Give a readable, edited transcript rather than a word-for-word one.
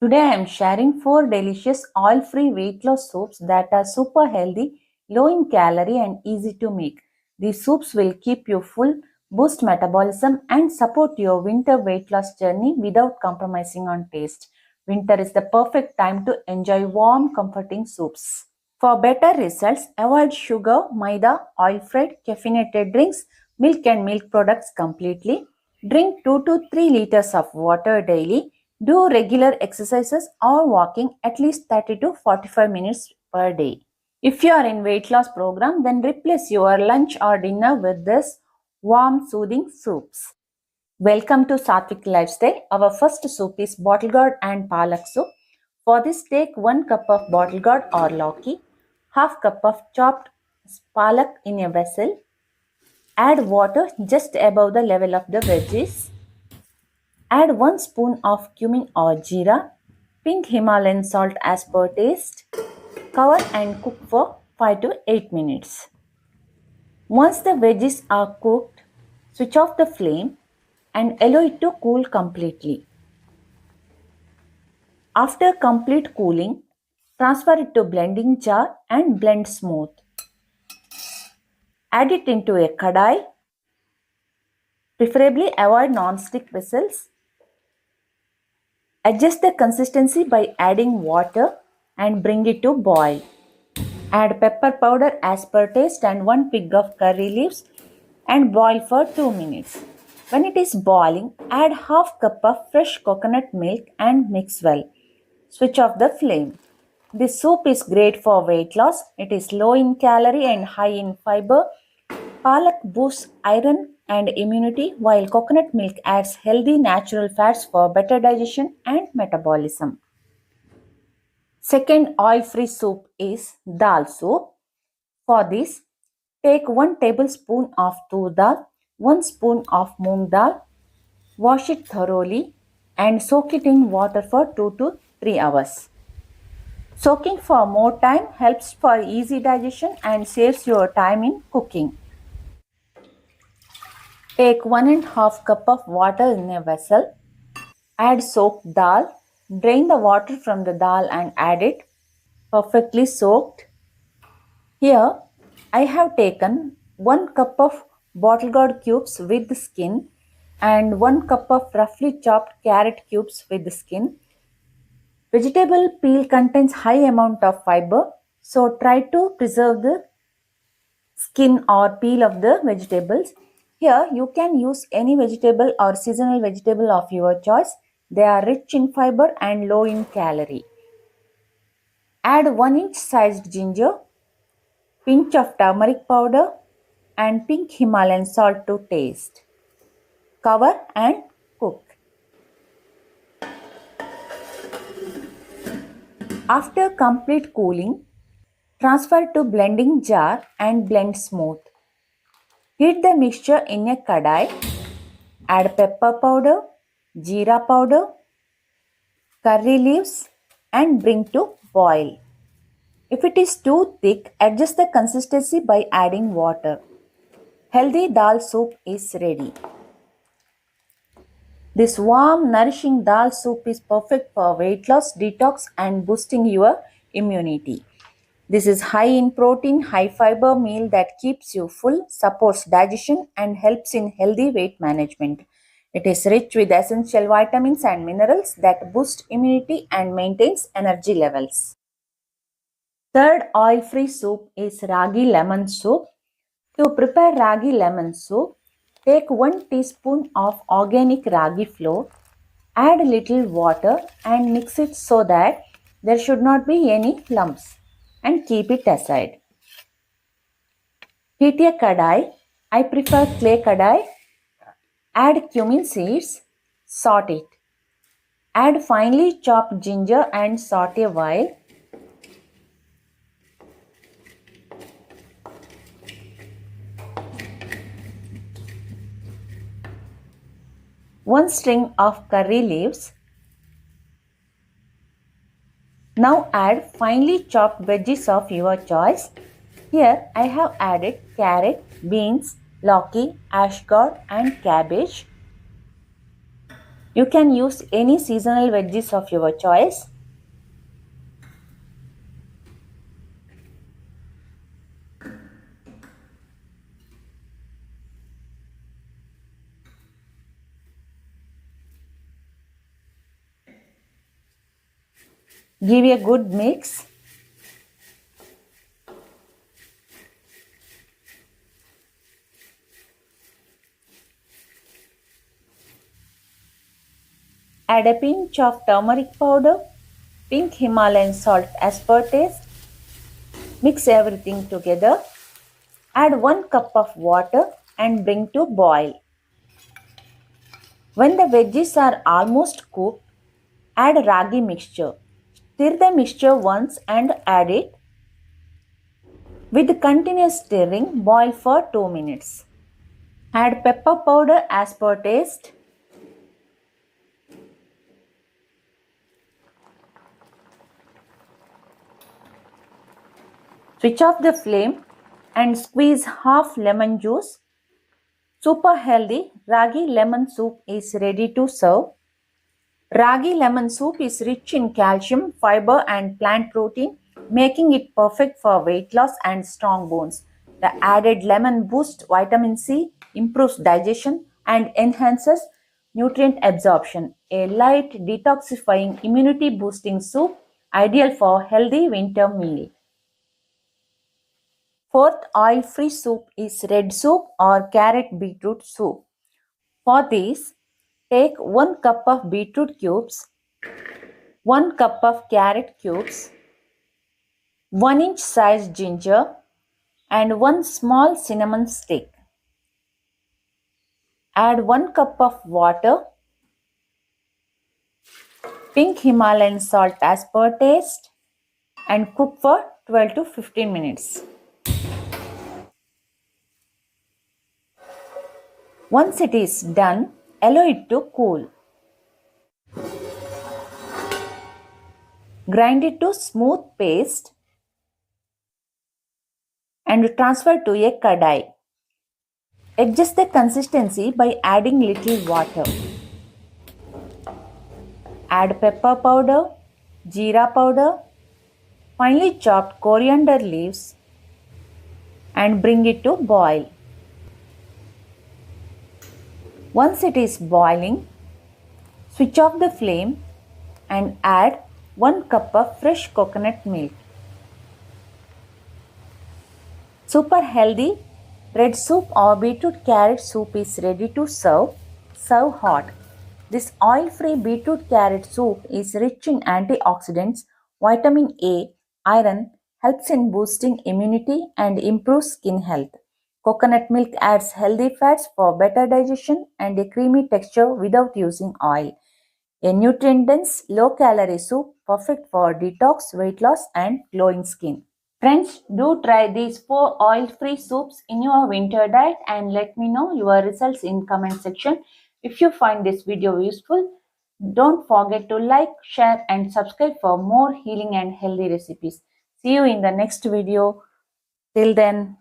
Today I am sharing 4 delicious oil-free weight loss soups that are super healthy, low in calorie and easy to make. These soups will keep you full, boost metabolism and support your winter weight loss journey without compromising on taste. Winter is the perfect time to enjoy warm, comforting soups. For better results, avoid sugar, maida, oil-fried, caffeinated drinks, milk and milk products completely. Drink 2 to 3 liters of water daily. Do regular exercises or walking at least 30 to 45 minutes per day. If you are in weight loss program, then replace your lunch or dinner with this warm, soothing soups. Welcome to Sathvik Lifestyle. Our first soup is bottle gourd and palak soup. For this, take 1 cup of bottle gourd or lauki, half cup of chopped palak in a vessel. Add water just above the level of the veggies. Add 1 spoon of cumin or jeera, pink Himalayan salt as per taste. Cover and cook for 5 to 8 minutes. Once the veggies are cooked, switch off the flame and allow it to cool completely. After complete cooling, transfer it to blending jar and blend smooth. Add it into a kadai. Preferably avoid non-stick vessels. Adjust the consistency by adding water and bring it to boil. Add pepper powder as per taste and 1 pig of curry leaves and boil for 2 minutes. When it is boiling, add half cup of fresh coconut milk and mix well. Switch off the flame. This soup is great for weight loss. It is low in calorie and high in fiber. Palak boosts iron and immunity, while coconut milk adds healthy natural fats for better digestion and metabolism. Second oil-free soup is dal soup. For this, take 1 tablespoon of tur dal, 1 spoon of moong dal, wash it thoroughly and soak it in water for 2 to 3 hours. Soaking for more time helps for easy digestion and saves your time in cooking. Take 1.5 cup of water in a vessel. Add soaked dal. Drain the water from the dal and add it perfectly soaked. Here I have taken 1 cup of bottle gourd cubes with the skin and 1 cup of roughly chopped carrot cubes with the skin. Vegetable peel contains high amount of fiber, so try to preserve the skin or peel of the vegetables. Here you can use any vegetable or seasonal vegetable of your choice. They are rich in fiber and low in calorie. Add 1-inch sized ginger, pinch of turmeric powder and pink Himalayan salt to taste. Cover and cook. After complete cooling, transfer to blending jar and blend smooth. Heat the mixture in a kadai. Add pepper powder, jeera powder, curry leaves and bring to boil. If it is too thick, adjust the consistency by adding water. Healthy dal soup is ready. This warm, nourishing dal soup is perfect for weight loss, detox and boosting your immunity. This is high in protein, high fiber meal that keeps you full, supports digestion and helps in healthy weight management. It is rich with essential vitamins and minerals that boost immunity and maintains energy levels. Third oil-free soup is ragi lemon soup. To prepare ragi lemon soup, take 1 teaspoon of organic ragi flour, add little water and mix it so that there should not be any lumps and keep it aside. Heat a kadai. I prefer clay kadai. Add cumin seeds, saute it. Add finely chopped ginger and saute a while. One string of curry leaves. Now add finely chopped veggies of your choice. Here I have added carrot, beans, lauki, ash gourd and cabbage. You can use any seasonal veggies of your choice. Give a good mix. Add a pinch of turmeric powder, pink Himalayan salt as per taste. Mix everything together. Add 1 cup of water and bring to boil. When the veggies are almost cooked, add ragi mixture. Stir the mixture once and add it. With continuous stirring, boil for 2 minutes. Add pepper powder as per taste. Switch off the flame and squeeze half lemon juice. Super healthy ragi lemon soup is ready to serve. Ragi lemon soup is rich in calcium, fiber and plant protein, making it perfect for weight loss and strong bones. The added lemon boosts vitamin C, improves digestion and enhances nutrient absorption. A light detoxifying immunity boosting soup ideal for healthy winter meal. Fourth oil-free soup is red soup or carrot beetroot soup. For this, take 1 cup of beetroot cubes, 1 cup of carrot cubes, 1 inch sized ginger and 1 small cinnamon stick. Add 1 cup of water, pink Himalayan salt as per taste and cook for 12 to 15 minutes. Once it is done, allow it to cool. Grind it to smooth paste and transfer to a kadai. Adjust the consistency by adding little water. Add pepper powder, jeera powder, finely chopped coriander leaves and bring it to boil. Once it is boiling, switch off the flame and add 1 cup of fresh coconut milk. Super healthy red soup or beetroot carrot soup is ready to serve. Serve hot. This oil-free beetroot carrot soup is rich in antioxidants, vitamin A, iron, helps in boosting immunity and improves skin health. Coconut milk adds healthy fats for better digestion and a creamy texture without using oil. A nutrient-dense, low-calorie soup perfect for detox, weight loss and glowing skin. Friends, do try these 4 oil-free soups in your winter diet and let me know your results in comment section. If you find this video useful, don't forget to like, share and subscribe for more healing and healthy recipes. See you in the next video. Till then.